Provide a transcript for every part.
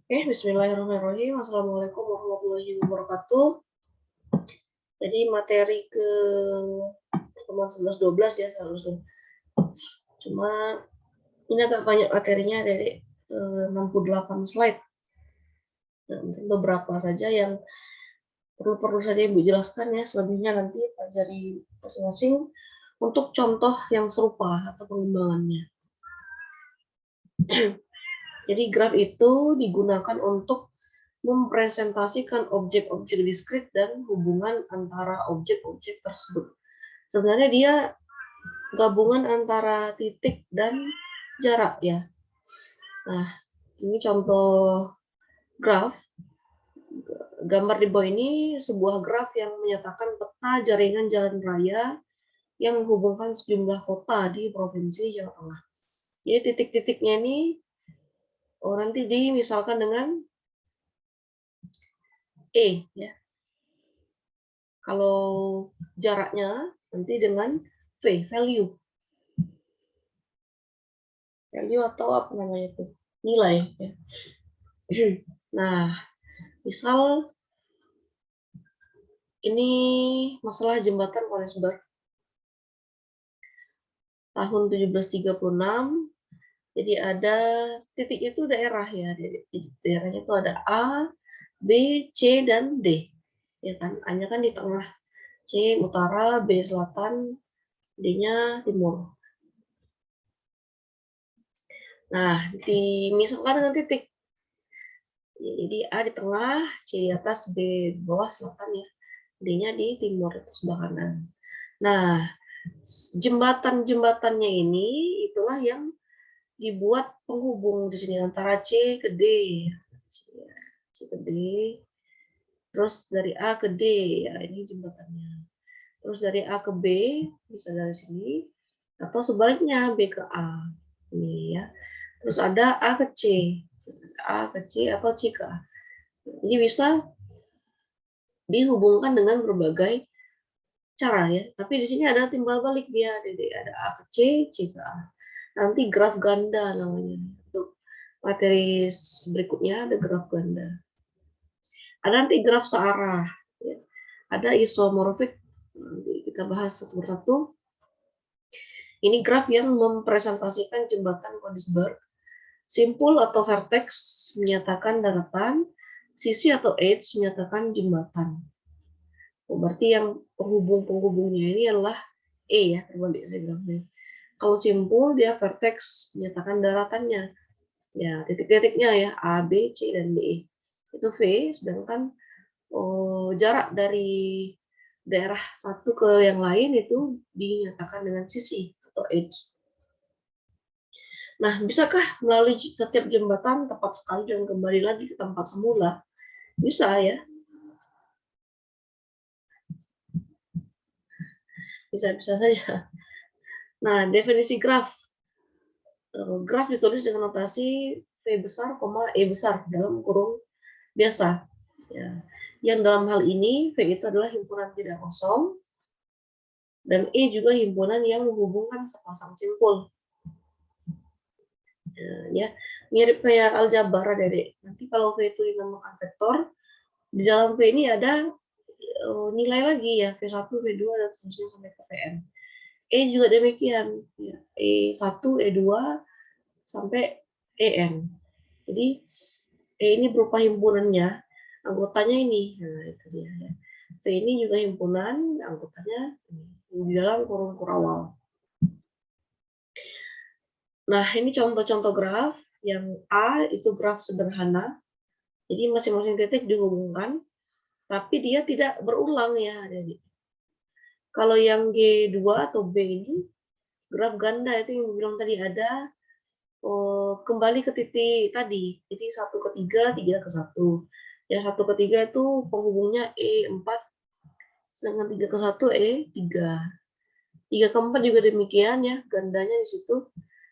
Oke, bismillahirrahmanirrahim. Assalamualaikum warahmatullahi wabarakatuh. Jadi materi ke pertemuan 11-12 ya seharusnya. Cuma ini agak banyak materinya dari 68 slide. Nah, beberapa saja yang perlu saja Ibu jelaskan ya, selebihnya nanti pelajari masing-masing untuk contoh yang serupa atau pengembangannya. Jadi graf itu digunakan untuk mempresentasikan objek-objek diskrit dan hubungan antara objek-objek tersebut. Sebenarnya dia gabungan antara titik dan jarak ya. Nah, ini contoh graf. Gambar di bawah ini sebuah graf yang menyatakan peta jaringan jalan raya yang menghubungkan sejumlah kota di Provinsi Jawa Tengah. Jadi titik-titiknya ini nanti dimisalkan dengan E ya. Kalau jaraknya nanti dengan V, value. Value atau apa namanya itu? Nilai ya. Nah, misal ini masalah jembatan Koningsberg tahun 1736. Jadi ada titik itu daerah ya. Daerahnya itu ada A, B, C, dan D. Ya kan? A-nya kan di tengah. C utara, B selatan, D-nya timur. Nah, dimisalkan dengan titik. Jadi A di tengah, C di atas, B di bawah selatan ya. D-nya di timur itu sebelah kanan. Nah, jembatan-jembatannya ini itulah yang dibuat penghubung di sini antara C ke D. C ke D. Terus dari A ke D ya, ini jembatannya. Terus dari A ke B bisa dari sini atau sebaliknya B ke A. Ini ya. Terus ada A ke C. A ke C atau C ke A. Jadi bisa dihubungkan dengan berbagai cara ya. Tapi di sini ada timbal balik dia. Jadi ada A ke C, C ke A. Nanti graf ganda namanya. Untuk materi berikutnya ada graf ganda. Ada nanti graf searah. Ya. Ada isomorfik. Nanti kita bahas satu persatu. Ini graf yang mempresentasikan jembatan Koningsberg. Simpul atau vertex menyatakan daratan. Sisi atau edge menyatakan jembatan. Berarti yang penghubung-penghubungnya ini adalah E ya, terbalik saya bilang. Kalau simpul dia vertex menyatakan daratannya. Ya, titik-titiknya ya A, B, C, dan D. Itu V, sedangkan jarak dari daerah satu ke yang lain itu dinyatakan dengan sisi atau edge. Nah, bisakah melalui setiap jembatan tepat sekali dan kembali lagi ke tempat semula? Bisa ya. Bisa-bisa saja. Nah, definisi graf. Graf ditulis dengan notasi V besar, E besar dalam kurung biasa. Ya. Yang dalam hal ini, V itu adalah himpunan tidak kosong, dan E juga himpunan yang menghubungkan sepasang simpul. Ya, mirip kayak aljabar dari nanti kalau V itu dinamakan vektor, di dalam V ini ada nilai lagi ya, V1, V2, dan seterusnya sampai ke Vn. E juga demikian, ya, E1, E2, sampai En. Jadi E ini berupa himpunannya, anggotanya ini. Nah, itu dia ya. V ini juga himpunan, anggotanya di dalam kurung kurawal. Nah, ini contoh-contoh graf. Yang A itu graf sederhana. Jadi masing-masing titik dihubungkan, tapi dia tidak berulang ya. Jadi, kalau yang G2 atau B ini graf ganda itu yang bilang tadi ada kembali ke titik tadi. Jadi 1 ke 3, 3 ke 1. Yang 1 ke 3 itu penghubungnya E4, sedangkan 3 ke 1 E3. 3 ke 4 juga demikian ya, gandanya di situ.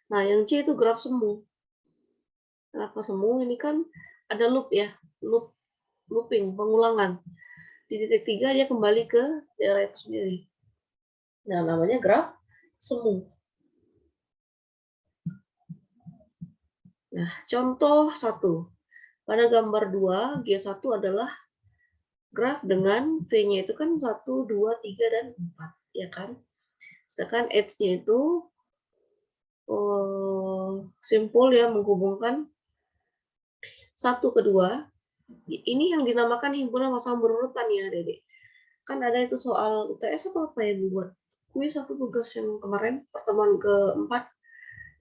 Nah, yang C itu graf semu. Kenapa semu? Ini kan ada loop ya, looping, pengulangan. Di titik 3 dia kembali ke daerah itu sendiri. Nah, namanya graf semu. Nah, contoh 1. Pada gambar 2, G1 adalah graf dengan V-nya itu kan 1, 2, 3, dan 4, ya kan? Sedangkan H-nya itu simpul ya, menghubungkan 1 ke 2. Ini yang dinamakan himpunan pasang berurutan ya, Dede. Kan ada itu soal UTS atau apa ya buat kuis atau tugas yang kemarin pertemuan keempat,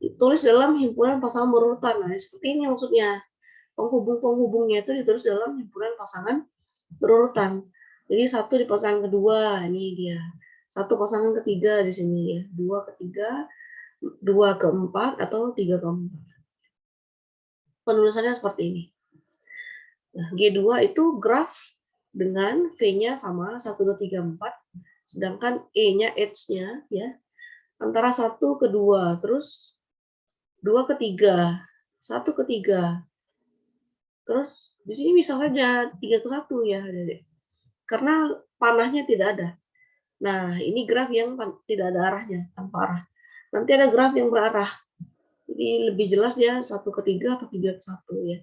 ditulis dalam himpunan pasangan berurutan. Nah, seperti ini maksudnya. Penghubung-penghubungnya itu ditulis dalam himpunan pasangan berurutan. Jadi satu di pasangan kedua, ini dia. Satu pasangan ketiga di sini ya. Dua ketiga, dua keempat, atau tiga keempat. Penulisannya seperti ini. Nah, G2 itu graf dengan V-nya sama 1, 2, 3, 4. Sedangkan E-nya, H-nya ya, antara 1 ke 2, terus 2 ke 3, 1 ke 3. Terus di sini bisa saja 3 ke 1 ya, Dede. Karena panahnya tidak ada. Nah, ini graf yang tidak ada arahnya, tanpa arah. Nanti ada graf yang berarah. Jadi lebih jelas dia 1 ke 3 atau 3 ke 1 ya.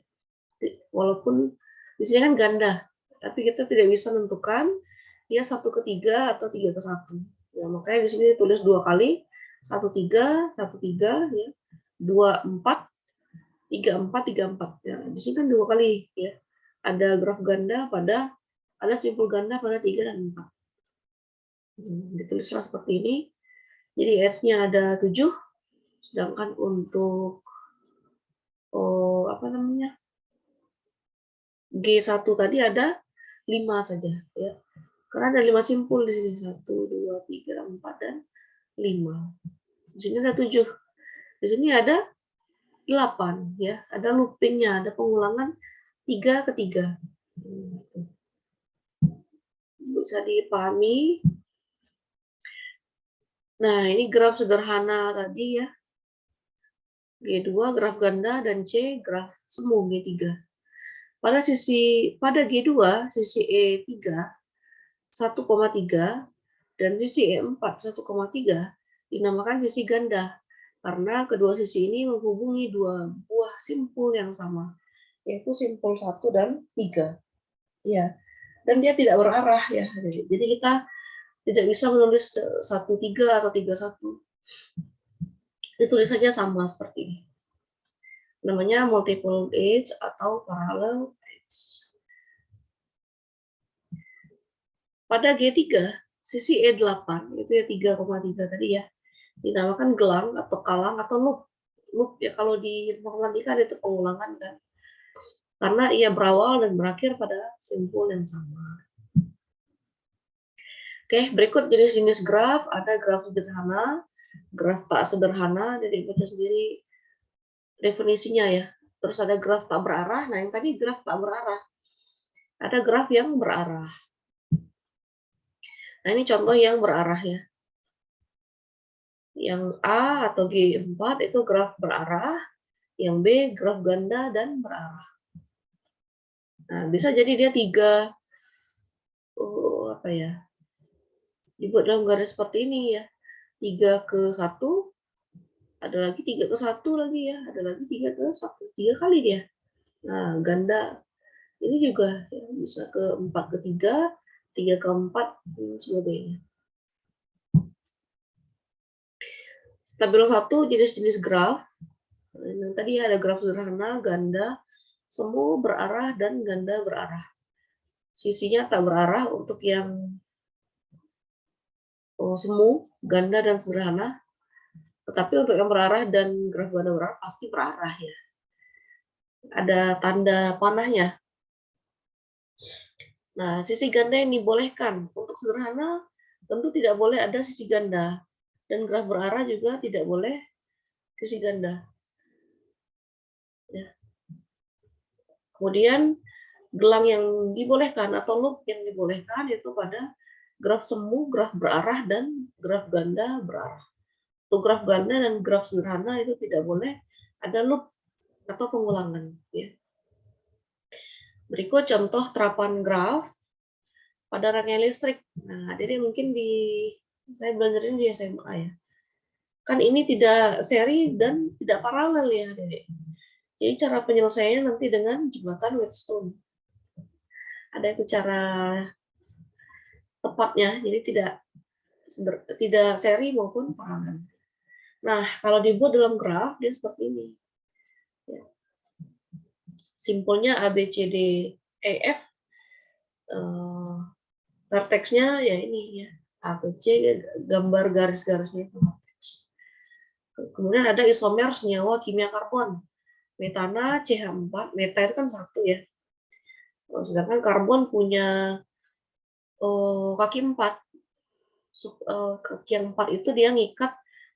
Walaupun di sini kan ganda, tapi kita tidak bisa menentukan dia 1 ke 3 atau 3 ke 1. Ya, makanya di sini ditulis 2 kali, 1, 3, 1, 3 ya. 2, 4, 3, 4, 3, 4. Ya, di sini kan 2 kali ya. Ada graf ganda ada simpul ganda pada 3 dan 4. Ditulislah seperti ini. Jadi S-nya ada 7, sedangkan untuk apa namanya? G1 tadi ada 5 saja ya. Karena ada 5 simpul di sini. 1, 2, 3, 4, dan 5. Di sini ada 7. Di sini ada 8 ya. Ada loopingnya, ada pengulangan 3 ke 3. Bisa dipahami. Nah, ini graf sederhana tadi ya. G2 graf ganda dan C graf semu G3. Pada G2 sisi E3 1,3 dan sisi E4 1,3 dinamakan sisi ganda karena kedua sisi ini menghubungi dua buah simpul yang sama, yaitu simpul 1 dan 3. Ya. Dan dia tidak berarah ya. Jadi kita tidak bisa menulis 1,3 atau 3,1. Ditulis saja sama seperti ini. Namanya multiple edge atau parallel edge. Pada G3, sisi E8, itu ya 3,3 tadi ya, dinamakan gelang atau kalang atau loop. Loop ya kalau di informatika itu pengulangan kan. Karena ia berawal dan berakhir pada simpul yang sama. Oke, berikut jenis-jenis graf. Ada graf sederhana, graf tak sederhana, jadi baca sendiri definisinya ya. Terus ada graf tak berarah. Nah, yang tadi graf tak berarah. Ada graf yang berarah. Nah, ini contoh yang berarah ya. Yang A atau G4 itu graf berarah, yang B graf ganda dan berarah. Nah, bisa jadi dia 3 apa ya? Dibuat dalam garis seperti ini ya. 3 ke 1, ada lagi 3 ke 1 lagi ya, ada lagi 3 ke 1. 3 kali dia. Nah, ganda ini juga ya, bisa ke 4 ke 3, 3 ke 4 dan sebagainya. Tabel 1 jenis-jenis graf. Nah, tadi ada graf sederhana, ganda, semu berarah, dan ganda berarah. Sisinya tak berarah untuk yang semu, ganda, dan sederhana. Tetapi untuk yang berarah dan graf ganda berarah pasti berarah ya. Ada tanda panahnya. Nah, sisi ganda yang dibolehkan. Untuk sederhana tentu tidak boleh ada sisi ganda. Dan graf berarah juga tidak boleh sisi ganda. Ya. Kemudian gelang yang dibolehkan atau loop yang dibolehkan itu pada graf semu, graf berarah, dan graf ganda berarah. Untuk graf ganda dan graf sederhana itu tidak boleh ada loop atau pengulangan. Ya. Berikut contoh terapan graf pada rangkaian listrik. Nah, jadi mungkin saya belajar ini di SMA ya. Kan ini tidak seri dan tidak paralel ya, Dede. Jadi cara penyelesaiannya nanti dengan jembatan Wheatstone. Ada itu cara tepatnya, jadi tidak seri maupun panggangan. Nah, kalau dibuat dalam graf dia seperti ini. Ya. Simpelnya A, B, C, D, E, F. Vertexnya ya ini ya. A, B, C, gambar garis-garisnya itu vertex. Kemudian ada isomer senyawa kimia karbon. Metana CH4, meta itu kan 1 ya. Sedangkan karbon punya kaki 4. Kaki yang 4 itu dia ngikat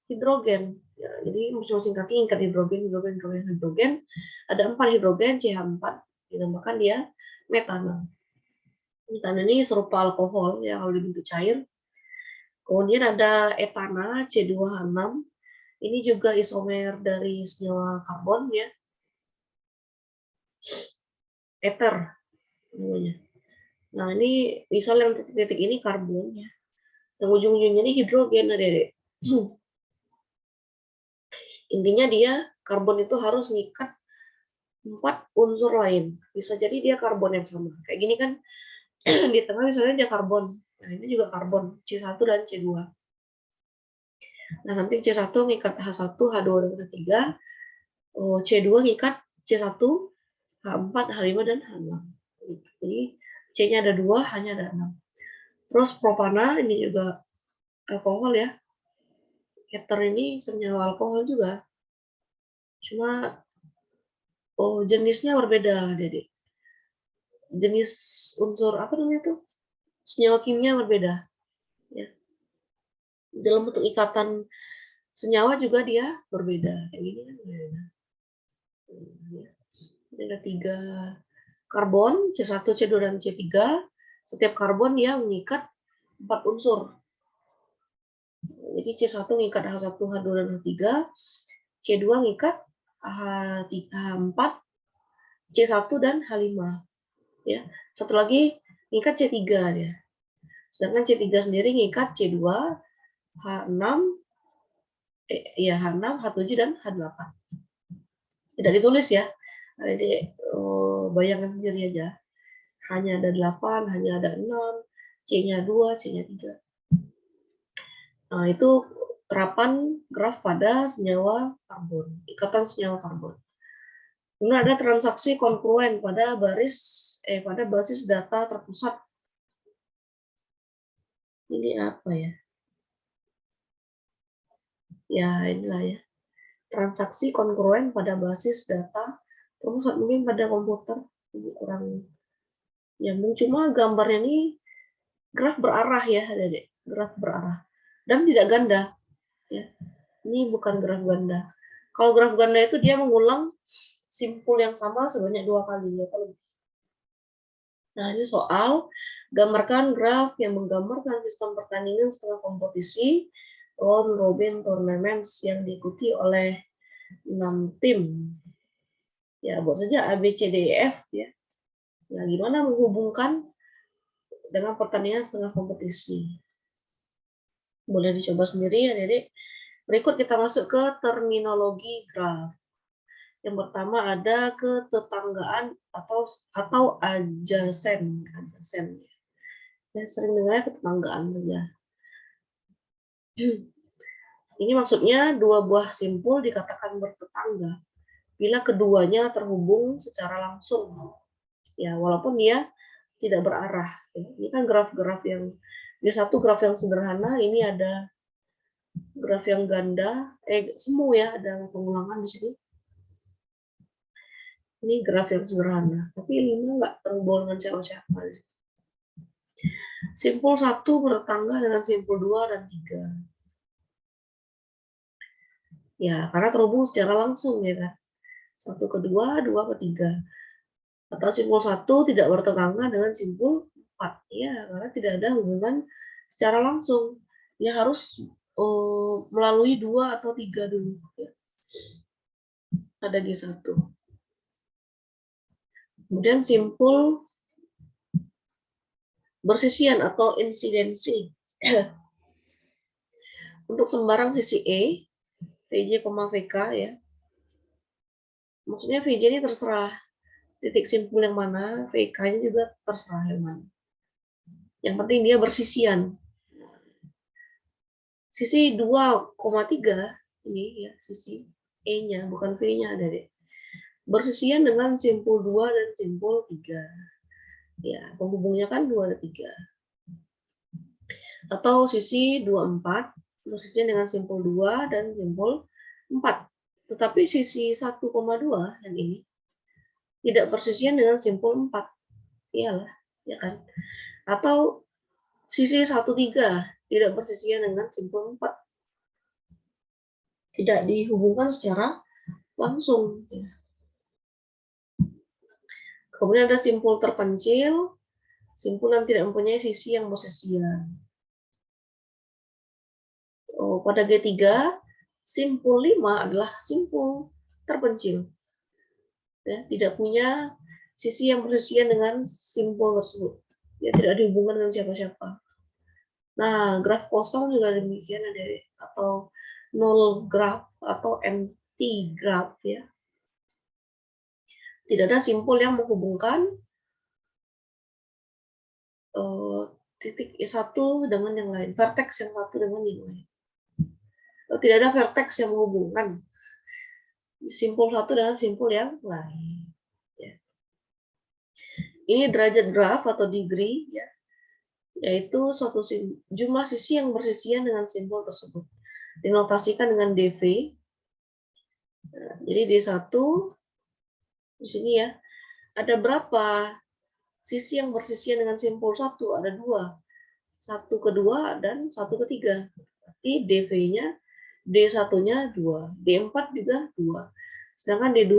hidrogen. Ya, jadi masing-masing kaki ngikat hidrogen. Ada 4 hidrogen CH4. Dinamakan dia metana. Metana ini serupa alkohol ya kalau dibentuk cair. Kemudian ada etana C2H6. Ini juga isomer dari senyawa karbon ya. Ether namanya. Nah, ini misal yang titik-titik ini karbon ya. Yang ujung-ujungnya ini hidrogen, Adik-adik. Intinya dia karbon itu harus ngikat 4 unsur lain. Bisa jadi dia karbon yang sama. Kayak gini kan di tengah misalnya dia karbon. Nah, ini juga karbon, C1 dan C2. Nah, nanti C1 ngikat H1, H2 dan H3. C2 ngikat C1, H4, H5 dan H6. Jadi C-nya ada 2, H-nya ada 6. Terus propana ini juga alkohol ya. Ether ini senyawa alkohol juga. Cuma jenisnya berbeda, Dede. Jenis unsur apa namanya tuh? Senyawa kimia berbeda. Ya. Dalam bentuk ikatan senyawa juga dia berbeda. Kayak gini kan berbeda. Ya. Ini ada 3 karbon, C1, C2, dan C3. Setiap karbon dia mengikat 4 unsur. Jadi C1 ngikat H1, H2, dan H3. C2 ngikat H4, C1 dan H5. Ya. Satu lagi ngikat C3 dia. Sedangkan C3 sendiri ngikat C2, H6, H6, H7 dan H8. Tidak ditulis ya. Jadi bayangkan sendiri aja. Hanya ada 8, hanya ada 6, C-nya 2, C-nya 3. Nah, itu terapan graf pada senyawa karbon, ikatan senyawa karbon. Kemudian ada transaksi kongruen pada basis data terpusat. Ini apa ya? Ya, inilah ya. Transaksi kongruen pada basis data terpusat, mungkin pada komputer ini kurang nyambung. Cuma gambarnya ini graf berarah ya, Adik. Graf berarah dan tidak ganda. Ya. Ini bukan graf ganda. Kalau graf ganda itu dia mengulang simpul yang sama sebanyak 2 kali ya. Nah, ini soal gambarkan graf yang menggambarkan sistem pertandingan setengah kompetisi round robin tournament yang diikuti oleh 6 tim. Ya, buat saja A, B, C, D, E, F ya. Nah, gimana menghubungkan dengan pertandingan setengah kompetisi? Boleh dicoba sendiri ya, Dedek. Berikut kita masuk ke terminologi graf. Yang pertama ada ketetanggaan atau adjacent. Ya, sering dengar ketetanggaan saja. Ini maksudnya dua buah simpul dikatakan bertetangga bila keduanya terhubung secara langsung. Ya, walaupun dia tidak berarah. Ini kan graf-graf yang di satu graf yang sederhana, ini ada graf yang ganda, semu ya, ada pengulangan di sini. Ini graf yang sederhana, tapi 5 nggak terhubung dengan siapa-siapa. Simpul 1 bertetangga dengan simpul 2 dan 3. Ya, karena terhubung secara langsung ya kan. 1 ke 2, 2 ke 3. Atau simpul 1 tidak bertetangga dengan simpul 4. Ya, karena tidak ada hubungan secara langsung. Dia harus melalui 2 atau 3 dulu. Ya. Ada di 1. Kemudian simpul bersisian atau insidensi. Untuk sembarang sisi E, VJ, VK ya. Maksudnya VJ ini terserah titik simpul yang mana, VK-nya juga terserah yang mana. Yang penting dia bersisian. Sisi 2,3 ini ya, sisi E-nya, bukan V-nya ada deh. Bersisian dengan simpul 2 dan simpul 3. Ya, penghubungnya kan 2 dan 3. Atau sisi 24 bersisian dengan simpul 2 dan simpul 4. Tetapi sisi 1,2 yang ini tidak bersisian dengan simpul 4. Iyalah, ya kan? Atau sisi 1,3 tidak bersisian dengan simpul 4. Tidak dihubungkan secara langsung. Kemudian ada simpul terpencil, simpul yang tidak mempunyai sisi yang bersisian. Pada G3, simpul 5 adalah simpul terpencil. Ya, tidak punya sisi yang bersisian dengan simpul tersebut. Ya, tidak dihubungkan dengan siapa-siapa. Nah, graf kosong juga demikian ada, atau null graph atau empty graph ya. Tidak ada simpul yang menghubungkan titik satu dengan yang lain, vertex yang satu dengan yang lain. Tidak ada vertex yang menghubungkan simpul satu dengan simpul yang lain. Ya. Ini derajat graf atau degree, ya, yaitu suatu jumlah sisi yang bersisian dengan simpul tersebut. Dinotasikan dengan dv. Nah, jadi D1 di sini ya, ada berapa sisi yang bersisian dengan simpul 1? Ada 2. 1 ke 2 dan 1 ke 3. Berarti dv-nya D1-nya 2, D4 juga 2. Sedangkan D2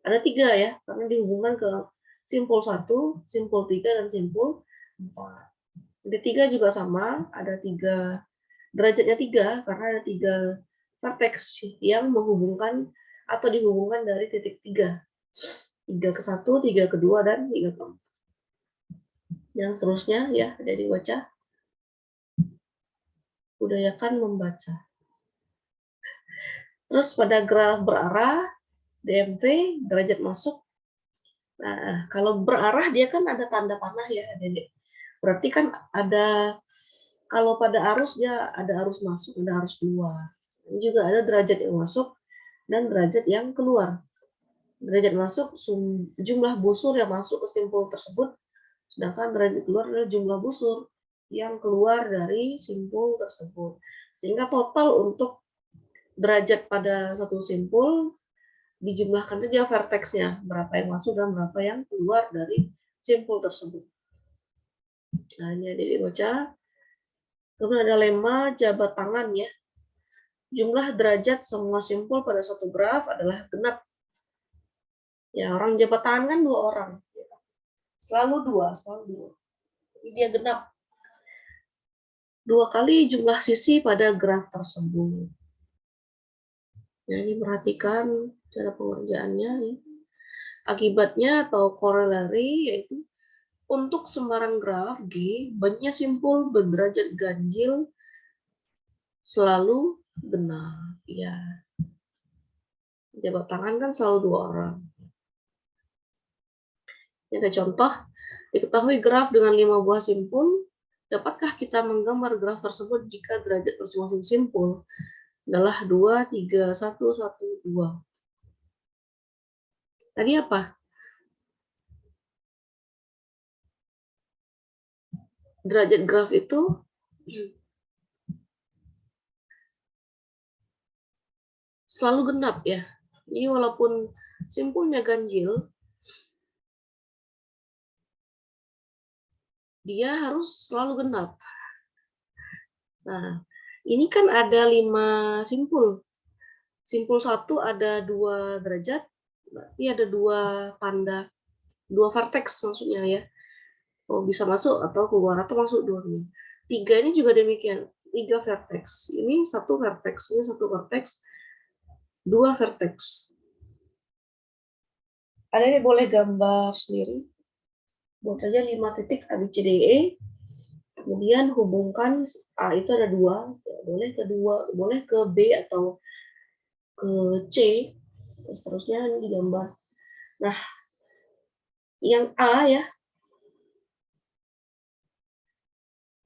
ada 3 ya, karena dihubungkan ke simpul 1, simpul 3, dan simpul 4. D3 juga sama, ada 3, derajatnya 3, karena ada 3 vertex yang menghubungkan atau dihubungkan dari titik 3. 3 ke 1, 3 ke 2, dan 3 ke 4. Yang seterusnya ya, ada dibaca. Budayakan membaca. Terus pada graf berarah, DMV, derajat masuk. Nah, kalau berarah dia kan ada tanda panah ya, Dedek. Berarti kan ada, kalau pada arus dia ada arus masuk, ada arus keluar. Ini juga ada derajat yang masuk dan derajat yang keluar. Derajat masuk jumlah busur yang masuk ke simpul tersebut, sedangkan derajat keluar adalah jumlah busur yang keluar dari simpul tersebut. Sehingga total untuk derajat pada satu simpul dijumlahkan saja vertexnya, berapa yang masuk dan berapa yang keluar dari simpul tersebut. Nah, ini ada dibaca. Kemudian ada lemma jabat tangan ya. Jumlah derajat semua simpul pada suatu graf adalah genap. Ya, orang jabat tangan kan 2 orang. Selalu 2, selalu 2. Jadi dia genap. 2 kali jumlah sisi pada graf tersebut. Nah, ini perhatikan cara pengerjaannya. Ya. Akibatnya atau korelari yaitu untuk sembarang graf G, banyak simpul berderajat ganjil selalu benar. Ya. Jabat tangan kan selalu 2 orang. Ini ada contoh. Diketahui graf dengan 5 buah simpul. Dapatkah kita menggambar graf tersebut jika derajat masing-masing simpul adalah 2, 3, 1, 1, 2. Tadi apa? Derajat graf itu selalu genap ya. Ini walaupun simpulnya ganjil, dia harus selalu genap. Nah, ini kan ada 5 simpul. Simpul 1 ada 2 derajat, berarti ada 2 tanda, 2 vertex maksudnya ya. Oh, bisa masuk atau keluar atau masuk 2. 3 ini juga demikian, 3 vertex. Ini 1 vertex, ini 1 vertex, 2 vertex. Ada yang boleh gambar sendiri. Buat saja 5 titik A, B, C, D, E. Kemudian hubungkan A itu ada 2, ya, boleh ke 2, boleh ke B atau ke C. dan seterusnya ini digambar. Nah, yang A ya,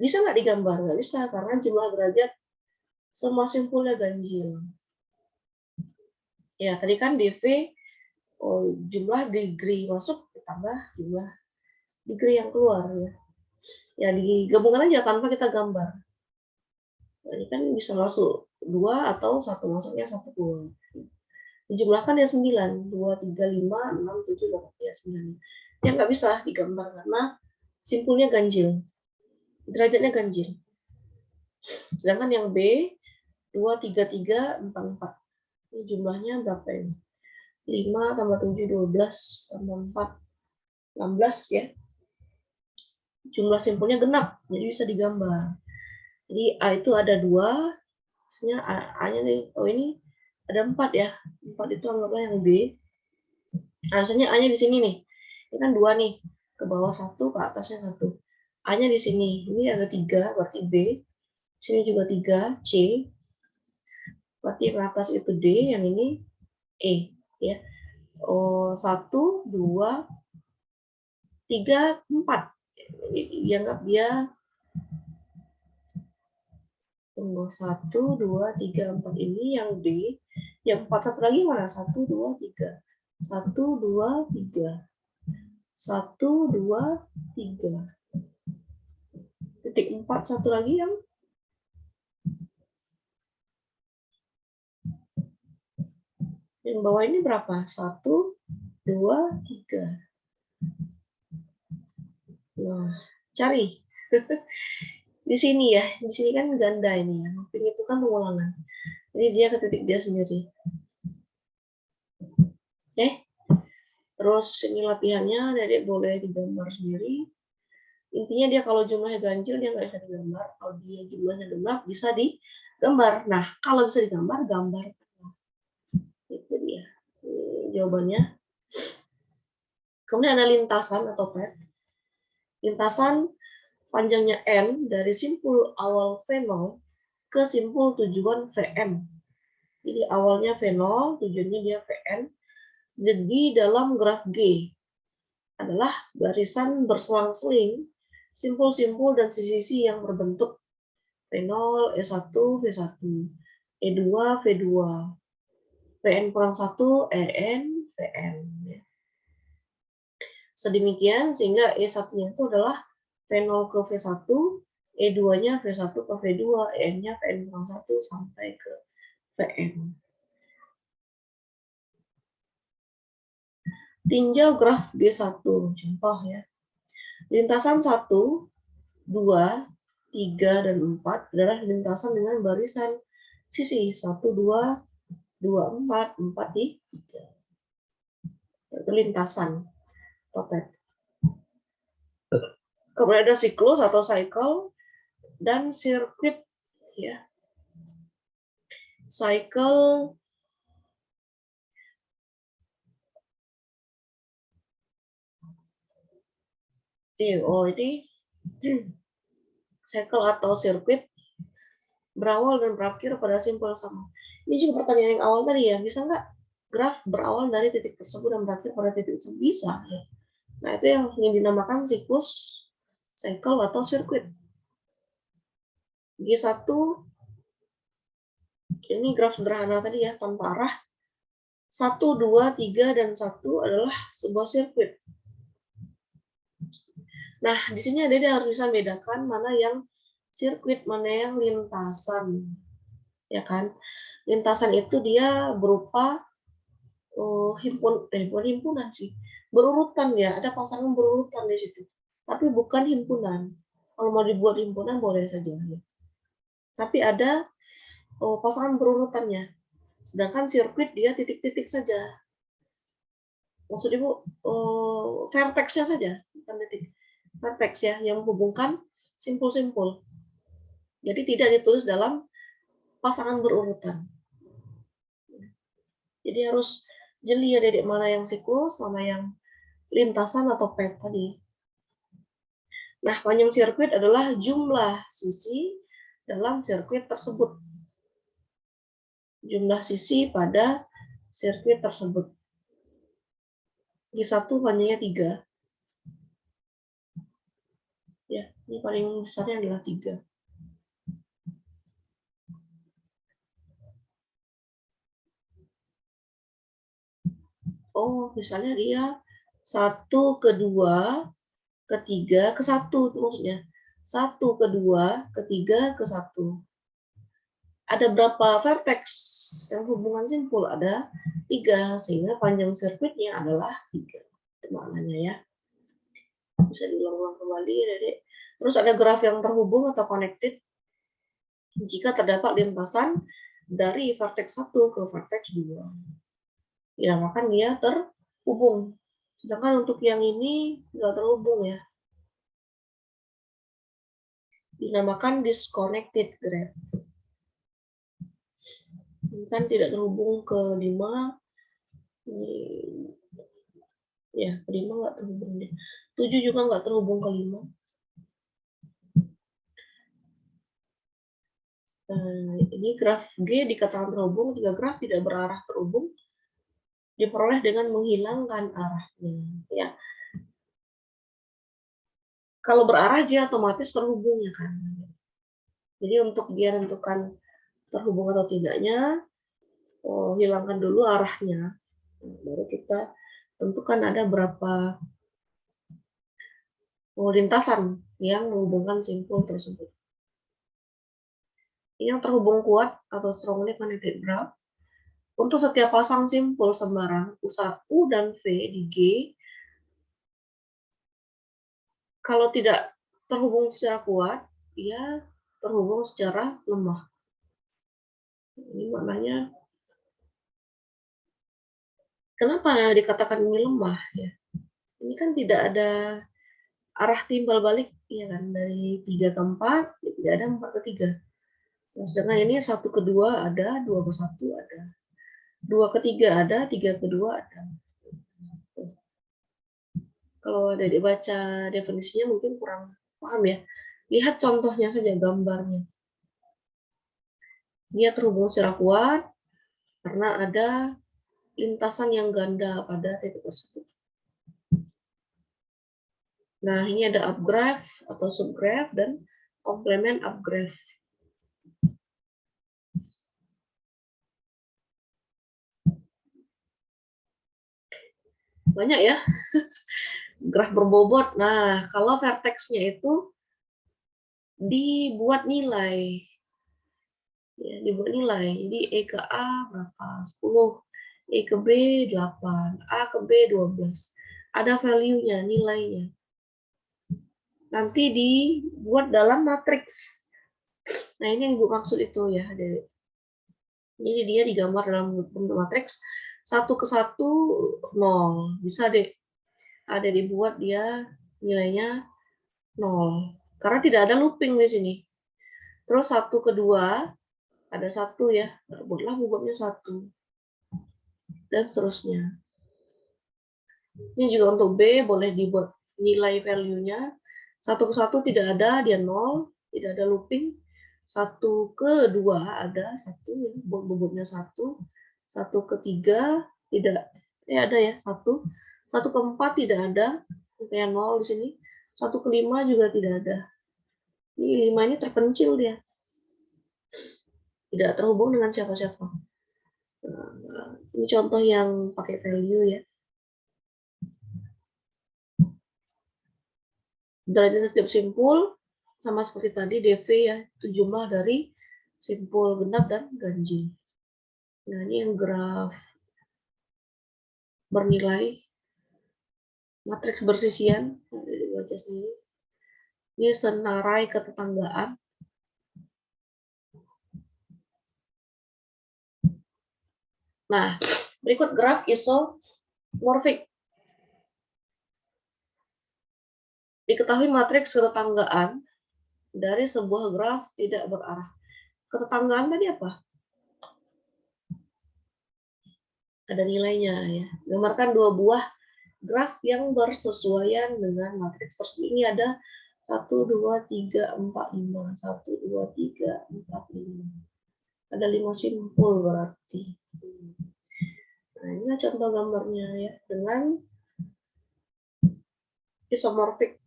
bisa nggak digambar? Nggak bisa, karena jumlah derajat semua simpulnya ganjil. Ya, tadi kan DV jumlah degree masuk ditambah jumlah degree yang keluar ya. Ya digabungkan aja tanpa kita gambar. Nah, ini kan bisa masuk 2 atau 1 masuknya 1 keluar. Dijumlahkan ya 9, 2, 3, 5, 6, 7, 8, ya 9. Ya nggak bisa digambar karena simpulnya ganjil. Derajatnya ganjil. Sedangkan yang B 2, 3, 3, 4, 4. Ini jumlahnya berapa ini? 5 tambah 7, 12 tambah 4, 16 ya. Jumlah simpulnya genap, jadi bisa digambar. Jadi A itu ada 2, maksudnya A-nya nih, oh ini ada 4 ya. 4 itu anggaplah yang B. Harusnya A-nya di sini nih. Ini kan 2 nih. Ke bawah 1, ke atasnya 1. A-nya di sini. Ini ada 3, berarti B. Sini juga 3, C. Berarti yang atas itu D, yang ini E. Ya. Oh, 1, 2, 3, 4. Dianggap dia 1, 2, 3, 4 ini yang D. Yang 4 satu lagi mana? 1, 2, 3. 1, 2, 3. 1, 2, 3. Titik 4 satu lagi yang bawah ini berapa? 1, 2, 3. Nah, cari. Di sini ya, di sini kan ganda ini ya. Mapping itu kan pengulangan. Jadi dia ke titik dia sendiri. Oke. Terus ini latihannya, Dedek boleh digambar sendiri. Intinya dia kalau jumlahnya ganjil dia nggak bisa digambar. Kalau dia jumlahnya genap bisa digambar. Nah, kalau bisa digambar, gambar. Itu dia. Ini jawabannya. Kemudian ada lintasan atau pet. Lintasan panjangnya N dari simpul awal V0 ke simpul tujuan Vn. Jadi awalnya V0, tujuannya dia Vn. Jadi dalam graf G adalah barisan berselang-seling simpul-simpul dan sisi-sisi yang berbentuk V0, E1, V1, E2, V2, Vn kurang 1, En, Vn. Sedemikian sehingga E1-nya itu adalah V0 ke V1, E2-nya V1 ke V2, En-nya Vn kurang 1 sampai ke Vn. Tinjau graf G1, contoh ya. Lintasan 1, 2, 3, dan 4 adalah lintasan dengan barisan sisi 1, 2, 2, 4, 4 di 3. Itu lintasan topet. Kemudian ada siklus atau cycle dan sirkuit ya. Cycle ini cycle atau sirkuit berawal dan berakhir pada simpul sama. Ini juga pertanyaan yang awal tadi ya, bisa nggak graf berawal dari titik tersebut dan berakhir pada titik tersebut? Bisa. Ya. Nah itu yang ingin dinamakan siklus, cycle atau sirkuit. G1 ini graf sederhana tadi ya, tanpa arah. 1, 2, 3, dan 1 adalah sebuah sirkuit. Nah, di sini Dede harus bisa bedakan mana yang sirkuit, mana yang lintasan. Ya kan? Lintasan itu dia berupa bukan himpunan sih. Berurutan ya, ada pasangan berurutan di situ. Tapi bukan himpunan. Kalau mau dibuat himpunan boleh saja ya. Tapi ada pasangan berurutannya. Sedangkan sirkuit dia titik-titik saja. Maksud Ibu vertex-nya saja, bukan titik. Vertex ya, yang menghubungkan simpul-simpul. Jadi tidak ditulis dalam pasangan berurutan. Jadi harus jeli ya Dedek, mana yang siklus, mana yang lintasan atau pet tadi. Nah, panjang sirkuit adalah jumlah sisi dalam sirkuit tersebut. Jumlah sisi pada sirkuit tersebut. Di satu panjangnya 3. Ya, ini paling besarnya adalah 3. Oh, misalnya dia 1 ke 2 ke 3 ke 1 itu maksudnya. 1 ke 2 ke 3 ke 1. Ada berapa vertex yang hubungan simpul? Ada 3, sehingga panjang sirkuitnya adalah 3. Itu maknanya ya. Bisa diulang-ulang kembali, Dedek. Terus ada graf yang terhubung atau connected jika terdapat lintasan dari vertex 1 ke vertex 2. Dinamakan dia terhubung. Sedangkan untuk yang ini nggak terhubung ya. Dinamakan disconnected graph. Ini kan tidak terhubung ke 5. Ini, ya, ke 5 nggak terhubung deh. 7 juga nggak terhubung ke 5. Ini graf G dikatakan terhubung jika graf tidak berarah terhubung diperoleh dengan menghilangkan arahnya. Ya, kalau berarah dia otomatis terhubung ya kan. Jadi untuk dia tentukan terhubung atau tidaknya, hilangkan dulu arahnya, baru kita tentukan ada berapa lintasan yang menghubungkan simpul tersebut. Ini yang terhubung kuat atau strongly connected graph. Untuk setiap pasang simpul sembarang U1 dan V di G, kalau tidak terhubung secara kuat, ia terhubung secara lemah. Ini maknanya kenapa dikatakan ini lemah ya? Ini kan tidak ada arah timbal balik ya kan, dari 3 ke 4, tidak ada 4 ke 3. Nah, sedangkan ini 1 ke 2 ada, 2 ke 1 ada. 2 ke 3 ada, 3 ke 2 ada. Kalau ada dibaca definisinya mungkin kurang paham ya. Lihat contohnya saja, gambarnya. Dia terhubung secara kuat karena ada lintasan yang ganda pada titik tersebut. Nah, ini ada upgraph atau subgraph dan komplement upgraph. Banyak ya. Graf berbobot. Nah, kalau vertexnya itu dibuat nilai. Ya, dibuat nilai. Jadi E ke A berapa? 10. E ke B 8. A ke B 12. Ada value-nya, nilainya. Nanti dibuat dalam matriks. Nah, ini yang ibu maksud itu ya. Jadi dia digambar dalam bentuk matriks 1 ke 1 0. Bisa deh. Ada dibuat dia nilainya 0. Karena tidak ada looping di sini. Terus 1 ke 2 ada 1 ya. Buatlah bobotnya 1. Dan seterusnya. Ini juga untuk B boleh dibuat nilai value-nya. 1 ke 1 tidak ada, dia 0, tidak ada looping. 1 ke 2 ada 1 ya, bobotnya 1. 1 ke 3 tidak, ada ya 1. 1 ke 4 tidak ada, kayak 0 di sini. 1 ke 5 juga tidak ada. Ini 5 ini terpencil dia. Tidak terhubung dengan siapa-siapa. Nah, ini contoh yang pakai value ya. Derajat setiap simpul sama seperti tadi dV ya, itu jumlah dari simpul genap dan ganjil. Nah, ini yang graf bernilai matriks bersisian, dibaca sendiri. Ini senarai ketetanggaan. Nah, berikut graf isomorfik. Diketahui matriks ketetanggaan dari sebuah graf tidak berarah. Ketetanggaan tadi apa? Ada nilainya ya. Gambarkan dua buah graf yang bersesuaian dengan matriks tersebut. Ini ada 1, 2, 3, 4, 5. 1, 2, 3, 4, 5. Ada 5 simpul berarti. Nah, ini contoh gambarnya ya, dengan isomorfik.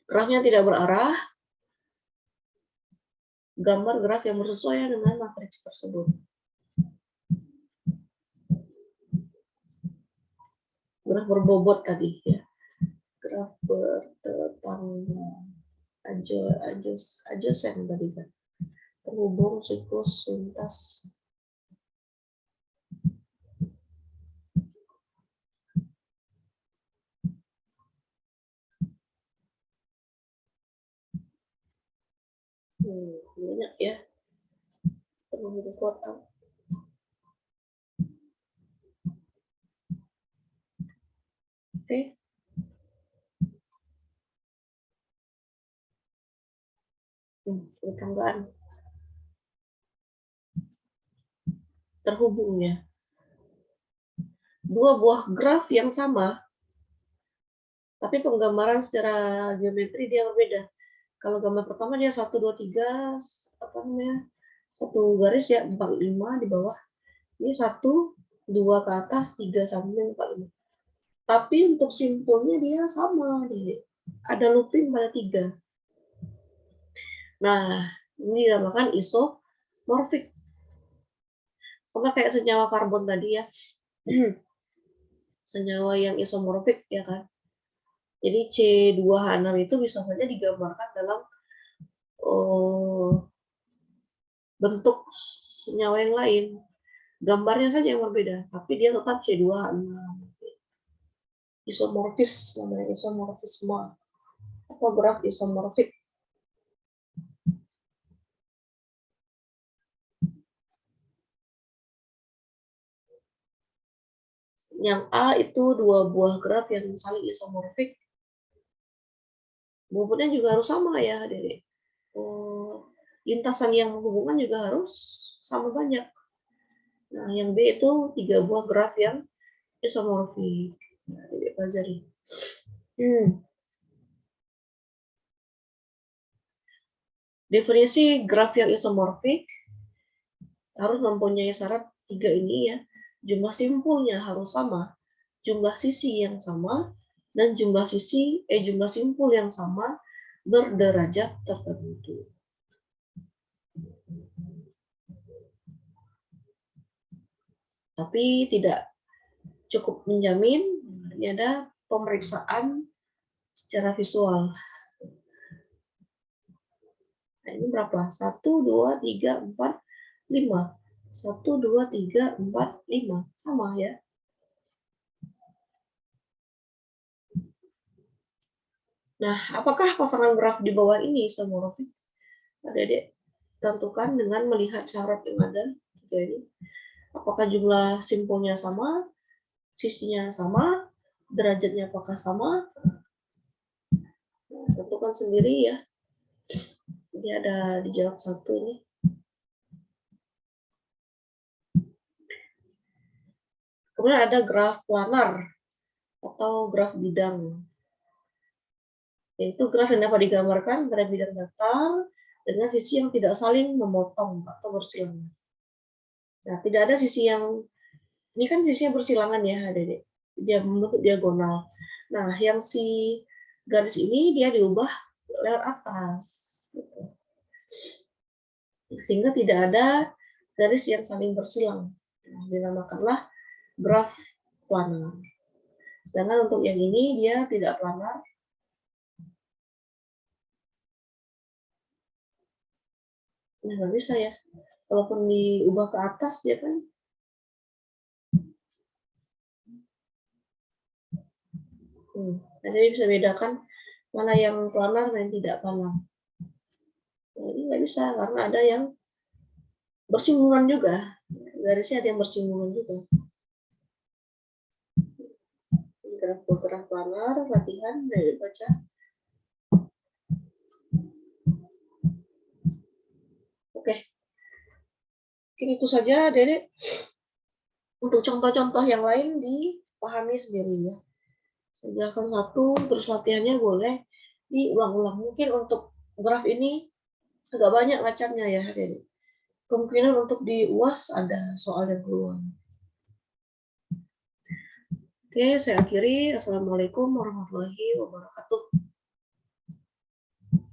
Grafnya tidak berarah, gambar graf yang bersesuaian dengan matriks tersebut. Graf berbobot tadi ya, graf bertetangga, adjacent tadi kan, terhubung siklus lintas. Banyak ya, perlu kota. Oke. Tetanggaan. Terhubung ya. Dua buah graf yang sama, tapi penggambaran secara geometri dia berbeda. Kalau gambar pertama dia 1, 2, 3, apa namanya, satu garis ya, 4, 5 di bawah. Ini 1, 2 ke atas, 3 sampai 4, 5. Tapi untuk simpulnya dia sama, ada looping pada 3. Nah, ini dinamakan isomorfik. Sama kayak senyawa karbon tadi ya. Senyawa yang isomorfik ya kan. Jadi C2H6 itu bisa saja digambarkan dalam bentuk senyawa yang lain. Gambarnya saja yang berbeda, tapi dia tetap C2H6. Isomorfis namanya, isomorfisme. Apa graf isomorfik? Yang A itu dua buah graf yang saling isomorfik. Bobotnya juga harus sama ya, Dede. Lintasan yang menghubungkan juga harus sama banyak. Nah, yang B itu 3 buah graf yang isomorfik. Nah, Dede pelajari. Definisi graf yang isomorfik harus mempunyai syarat 3 ini ya. Jumlah simpulnya harus sama, jumlah sisi yang sama, dan jumlah simpul yang sama berderajat tertentu. Tapi tidak cukup menjamin, ini ada pemeriksaan secara visual. Nah, ini berapa? 1, 2, 3, 4, 5. 1, 2, 3, 4, 5. Sama ya. Nah, apakah pasangan graf di bawah ini isomorfik? Adik-adik tentukan dengan melihat syarat yang ada. Jadi, apakah jumlah simpulnya sama, sisinya sama, derajatnya apakah sama? Nah, tentukan sendiri ya. Jadi ada dijawab satu ini. Kemudian ada graf planar atau graf bidang. Yaitu graf yang dapat digambarkan pada bidang datar dengan sisi yang tidak saling memotong atau bersilangan. Nah, tidak ada sisi yang, ini kan sisinya bersilangan ya, Adik. Dia membentuk diagonal. Nah, yang si garis ini dia diubah lewat atas. Gitu. Sehingga tidak ada garis yang saling bersilang. Nah, dinamakanlah graf planar. Sedangkan untuk yang ini dia tidak planar. Nah, nggak bisa ya. Walaupun diubah ke atas, dia kan jadi bisa bedakan mana yang planar dan yang tidak planar. Nah, ini nggak bisa karena ada yang bersinggungan juga. Garisnya ada yang bersinggungan juga. Graf planar, latihan, dari baca. Oke. Mungkin itu saja, Dede. Untuk contoh-contoh yang lain dipahami sendiri ya. Saya jelaskan satu, terus latihannya boleh diulang-ulang. Mungkin untuk graf ini agak banyak macamnya ya, Dede. kemungkinan untuk di UAS ada soal yang keluar. Oke, saya akhiri. Assalamualaikum warahmatullahi wabarakatuh.